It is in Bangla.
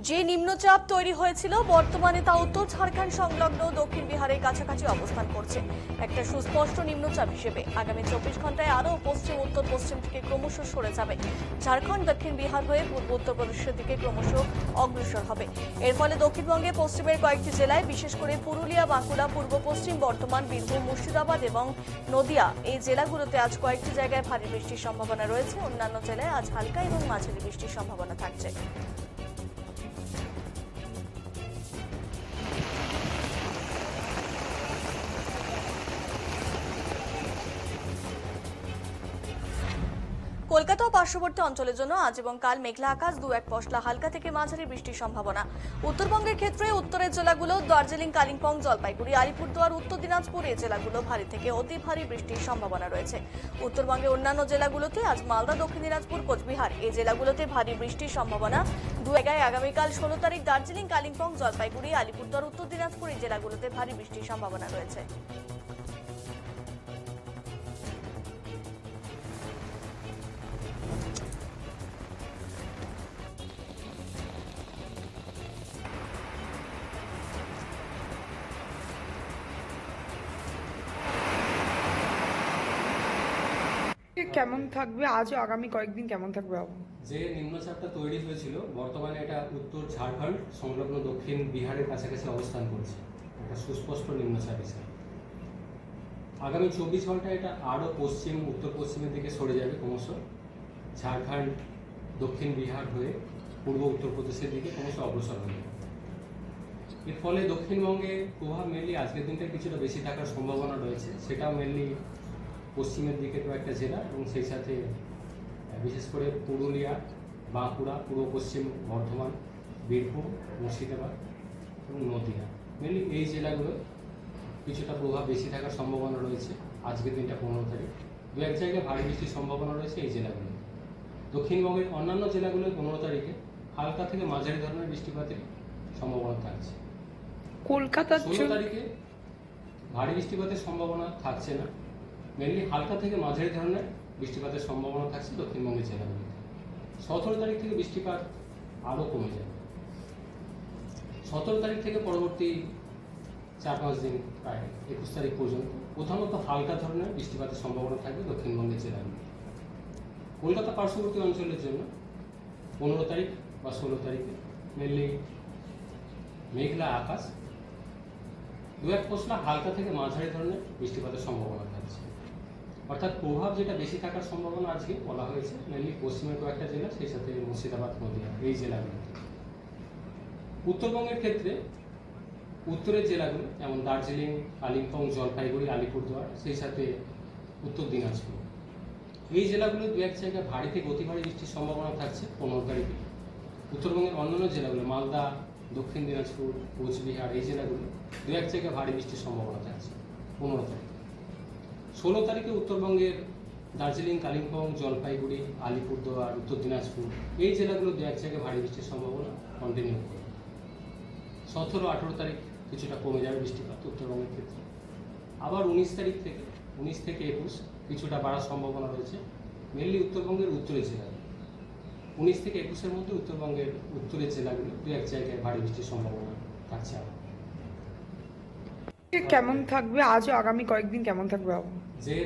যে নিম্নচাপ তৈরি হয়েছিল বর্তমানে তা উত্তর ঝাড়খণ্ড সংলগ্ন দক্ষিণ বিহারের কাছাকাছি অবস্থান করছে। একটা সুস্পষ্ট নিম্নচাপ হিসেবে আগামী 24 ঘন্টায় আরও পশ্চিম উত্তর পশ্চিম দিকে ক্রমশ সরে যাবে। ঝাড়খণ্ড দক্ষিণ বিহার হয়ে পূর্ব উত্তরপ্রদেশের দিকে ক্রমশ অগ্রসর হবে। এর ফলে দক্ষিণবঙ্গে পশ্চিমের কয়েকটি জেলায়, বিশেষ করে পুরুলিয়া, বাঁকুড়া, পূর্ব পশ্চিম বর্ধমান, বীরভূম, মুর্শিদাবাদ এবং নদিয়া এই জেলাগুলোতে আজ কয়েকটি জায়গায় ভারী বৃষ্টির সম্ভাবনা রয়েছে। অন্যান্য জেলায় আজ হালকা এবং মাঝারি বৃষ্টির সম্ভাবনা থাকছে। কলকাতা ও পার্শ্ববর্তী অঞ্চলের জন্য আজ এবং কাল মেঘলা আকাশ, দু এক পশলা হালকা থেকে মাঝারি বৃষ্টির সম্ভাবনা। উত্তরবঙ্গের ক্ষেত্রে উত্তরের জেলাগুলো দার্জিলিং, কালিম্পং, জলপাইগুড়ি, আলিপুরদুয়ার, উত্তর দিনাজপুর এই জেলাগুলো ভারী থেকে অতি ভারী বৃষ্টির সম্ভাবনা রয়েছে। উত্তরবঙ্গের অন্যান্য জেলাগুলোতে আজ মালদা, দক্ষিণ দিনাজপুর, কোচবিহার এই জেলাগুলোতে ভারী বৃষ্টির সম্ভাবনা। দু জায়গায় আগামীকাল 16 তারিখ দার্জিলিং, কালিম্পং, জলপাইগুড়ি, আলিপুরদুয়ার, উত্তর দিনাজপুর এই জেলাগুলোতে ভারী বৃষ্টির সম্ভাবনা রয়েছে। কেমন থাকবে আজ ও আগামী কয়েকদিন কেমন থাকবে আবহাওয়া? যে নিম্নচাপটা তৈরি হয়েছিল বর্তমানে এটা উত্তর ঝাড়খণ্ড সংলগ্ন দক্ষিণ বিহারের কাছাকাছি অবস্থান করছে, একটা সুস্পষ্ট নিম্নচাপ হিসেবে। আগামী 24 ঘন্টায় এটা আরও পশ্চিম উত্তর পশ্চিমের দিকে সরে যাবে ক্রমশ। ঝাড়খণ্ড দক্ষিণ বিহার হয়ে পূর্ব উত্তরপ্রদেশের দিকে ক্রমশ অগ্রসর হবে। এর ফলে দক্ষিণবঙ্গে প্রভাব মেনলি আজকের দিনটা কিছুটা বেশি থাকার সম্ভাবনা রয়েছে। সেটাও মেনলি পশ্চিমের দিকে কয়েকটা জেলা এবং সেই সাথে বিশেষ করে পুরুলিয়া, বাঁকুড়া, পূর্ব পশ্চিম বর্ধমান, বীরভূম, মুর্শিদাবাদ এবং নদিয়া, মেনলি এই জেলাগুলো কিছুটা প্রভাব বেশি থাকার সম্ভাবনা রয়েছে। আজকের দিনটা 15 তারিখ, দু এক জায়গায় ভারী বৃষ্টির সম্ভাবনা রয়েছে এই জেলাগুলো। দক্ষিণবঙ্গের অন্যান্য জেলাগুলোয় 15 তারিখে হালকা থেকে মাঝারি ধরনের বৃষ্টিপাতের সম্ভাবনা থাকছে। কলকাতার 16 তারিখে ভারী বৃষ্টিপাতের সম্ভাবনা থাকছে না, মেনলি হালকা থেকে মাঝারি ধরনের বৃষ্টিপাতের সম্ভাবনা থাকছে দক্ষিণবঙ্গের জেলাগুলিতে। 17 তারিখ থেকে বৃষ্টিপাত আরও কমে যাবে। 17 তারিখ থেকে পরবর্তী 4-5 দিন, প্রায় 21 তারিখ পর্যন্ত প্রধানত হালকা ধরনের বৃষ্টিপাতের সম্ভাবনা থাকবে দক্ষিণবঙ্গের জেলাগুলিতে। কলকাতা পার্শ্ববর্তী অঞ্চলের জন্য 15 তারিখ বা 16 তারিখে মেনলি মেঘলা আকাশ, দু এক পশলা হালকা থেকে মাঝারি ধরনের বৃষ্টিপাতের সম্ভাবনা থাকছে। অর্থাৎ প্রভাব যেটা বেশি থাকার সম্ভাবনা আজকে বলা হয়েছে মেনলি পশ্চিমের কয়েকটা জেলা, সেই সাথে মুর্শিদাবাদ, নদিয়া এই জেলাগুলোতে। উত্তরবঙ্গের ক্ষেত্রে উত্তরের জেলাগুলো যেমন দার্জিলিং, কালিম্পং, জলপাইগুড়ি, আলিপুরদুয়ার, সেই সাথে উত্তর দিনাজপুর এই জেলাগুলো দু এক জায়গায় ভারী থেকে অতি ভারী বৃষ্টির সম্ভাবনা থাকছে 15 তারিখে। উত্তরবঙ্গের অন্যান্য জেলাগুলো মালদা, দক্ষিণ দিনাজপুর, কোচবিহার এই জেলাগুলো দু এক জায়গায় ভারী বৃষ্টির সম্ভাবনা থাকছে 15 তারিখ। 16 তারিখে উত্তরবঙ্গের দার্জিলিং, কালিম্পং, জলপাইগুড়ি, আলিপুরদুয়ার, উত্তর দিনাজপুর এই জেলাগুলো দু এক জায়গায় ভারী বৃষ্টির সম্ভাবনা কন্টিনিউ করবে। 17-18 তারিখ কিছুটা কমে যাবে বৃষ্টিপাত উত্তরবঙ্গের ক্ষেত্রে। আবার 19 থেকে 21 কিছুটা বাড়ার সম্ভাবনা রয়েছে মেনলি উত্তরবঙ্গের উত্তরের জেলাগুলো। 19 থেকে 21-এর মধ্যে উত্তরবঙ্গের উত্তরের জেলাগুলো দু এক জায়গায় ভারী বৃষ্টির সম্ভাবনা থাকছে। আবার কেমন থাকবে আজ ও আগামী কয়েকদিন কেমন থাকবে আবহাওয়া? যে